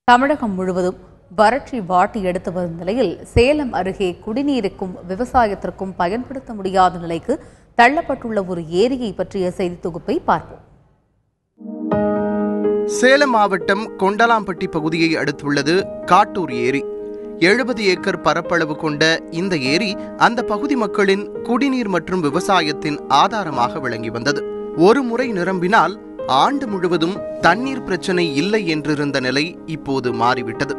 தமிழகம் முழுவதும் வறட்சி வாட்டி எடுத்து வரும் நிலையில் சேலம் அருகே குடிநீருக்கும் விவசாயத்திற்கும் பயன்படுத்த முடியாத நிலைக்கு தள்ளப்பட்டுள்ள ஒரு ஏரியை பற்றிய செய்தி தொகுப்பை பார்ப்போம். சேலம் மாவட்டம் கொண்டலாம்பட்டி பகுதியை அடுத்துள்ளது காட்டூர் ஏரி. 70 ஏக்கர் பரப்பளவு கொண்ட இந்த ஏரி அந்த பகுதி மக்களின் குடிநீர் மற்றும் விவசாயத்தின் ஆதாரமாக விளங்கி வந்தது. ஒரு முறை நிரம்பினால் ஆண்டு முழுவதும் தண்ணீர் பிரச்சனை இல்லை என்றிருந்த நிலை இப்போது மாறிவிட்டது.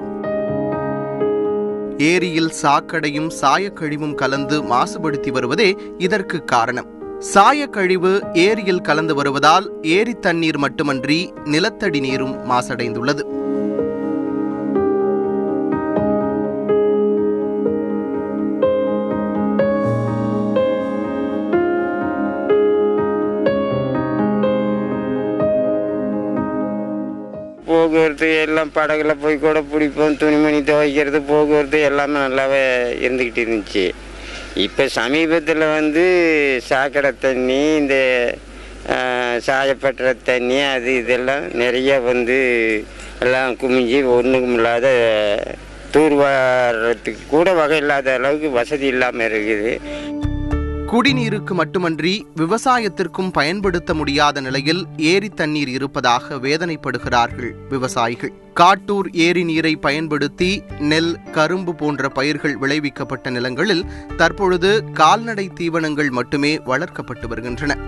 ஏரியில் சாக்கடையும் சாயக்கழிவும் கலந்து மாசுபடுத்தி வருவதே இதற்கு காரணம். சாயக்கழிவு ஏரியில் கலந்து வருவதால் ஏரி தண்ணீர் மட்டுமன்றி நிலத்தடி நீரும் மாசடைந்துள்ளது. போக்குவரத்து எல்லாம் படகுல போய் கூட பிடிப்போம், துணிமணி துவைக்கிறது, போக்குவரத்து எல்லாமே நல்லாவே இருந்துக்கிட்டு இருந்துச்சு. இப்போ சமீபத்தில் சாக்கடை தண்ணி, இந்த சாயப்பட்டுற தண்ணி, அது இதெல்லாம் நிறைய எல்லாம் குமிஞ்சி ஒன்றுக்கும் இல்லாத தூர்வாரத்துக்கு கூட வகை இல்லாத அளவுக்கு வசதி இல்லாமல் இருக்குது. குடிநீருக்கு மட்டுமன்றி விவசாயத்திற்கும் பயன்படுத்த முடியாத நிலையில் ஏரி தண்ணீர் இருப்பதாக வேதனைப்படுகிறார்கள் விவசாயிகள். காட்டூர் ஏரி நீரை பயன்படுத்தி நெல், கரும்பு போன்ற பயிர்கள் விளைவிக்கப்பட்ட நிலங்களில் தற்பொழுது கால்நடை தீவனங்கள் மட்டுமே வளர்க்கப்பட்டு வருகின்றன.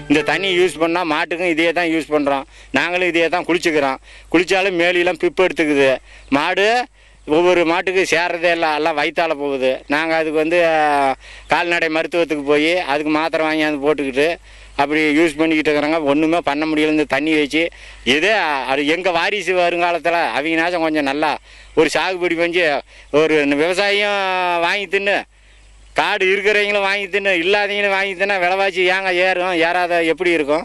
இந்த தண்ணி யூஸ் பண்ணால் மாட்டுக்கும் இதே தான் யூஸ் பண்ணுறோம், நாங்களும் இதே தான் குளிச்சுக்கிறோம். குளித்தாலும் மேலெல்லாம் பிப்பு எடுத்துக்குது. மாடு ஒவ்வொரு மாட்டுக்கு சேர்றதே எல்லாம் வயிற்றால போகுது. நாங்கள் அதுக்கு கால்நடை மருத்துவத்துக்கு போய் அதுக்கு மாத்திரை வாங்கி போட்டுக்கிட்டு அப்படி யூஸ் பண்ணிக்கிட்டு இருக்கிறாங்க. ஒன்றுமே பண்ண முடியல. இந்த தண்ணி வச்சு அது எங்கள் வாரிசு வருங்காலத்தில் அவங்கனாச்சும் கொஞ்சம் நல்லா ஒரு சாகுபடி பண்ணி ஒரு விவசாயம் வாங்கி தின்னு, காடு இருக்கிறவங்களும் வாங்கி தின்னு, இல்லாதவங்களும் வாங்கி தின்னா விலைவாசி ஏங்க ஏறும்? ஏறாத எப்படி இருக்கும்?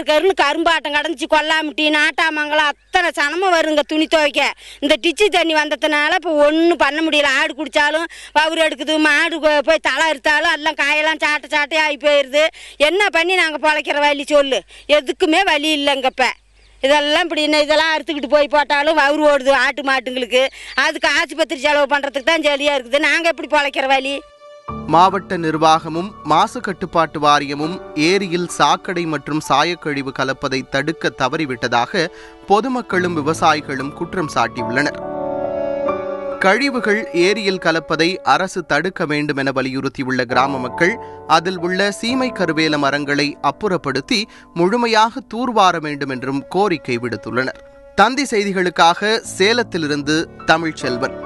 கருன்னு கரும்பாட்டம் கடந்துச்சு, கொல்லாமட்டி, நாட்டாமங்கலம் அத்தனை சனமும் வருங்க துணி துவைக்க. இந்த டிச்சு தண்ணி வந்ததுனால இப்போ ஒன்றும் பண்ண முடியல. ஆடு குடித்தாலும் பவுர் எடுக்குது, மாடு போய் தலை அறுத்தாலும் எல்லாம் காயெல்லாம் சாட்டையாகி போயிடுது. என்ன பண்ணி நாங்கள் பிழைக்கிற வழி சொல்லு? எதுக்குமே வழி இல்லைங்கப்ப. இதெல்லாம் இப்படி இதெல்லாம் அறுத்துக்கிட்டு போய் போட்டாலும் வவுறு ஓடுது ஆட்டு மாட்டுங்களுக்கு. அதுக்கு ஆஸ்பத்திரி செலவு பண்ணுறதுக்கு தான் ஜலியாக இருக்குது. நாங்கள் எப்படி பிழைக்கிற வழி? மாவட்ட நிர்வாகமும் மாசு கட்டுப்பாட்டு வாரியமும் ஏரியில் சாக்கடை மற்றும் சாயக்கழிவு கலப்பதை தடுக்க தவறிவிட்டதாக பொதுமக்களும் விவசாயிகளும் குற்றம் சாட்டியுள்ளனர். கழிவுகள் ஏரியில் கலப்பதை அரசு தடுக்க வேண்டும் என வலியுறுத்தியுள்ள கிராம மக்கள் அதில் உள்ள சீமை கருவேல மரங்களை அப்புறப்படுத்தி முழுமையாக தூர்வார வேண்டும் என்றும் கோரிக்கை விடுத்துள்ளனர். தந்தி செய்திகளுக்காக சேலத்திலிருந்து தமிழ்ச்செல்வன்.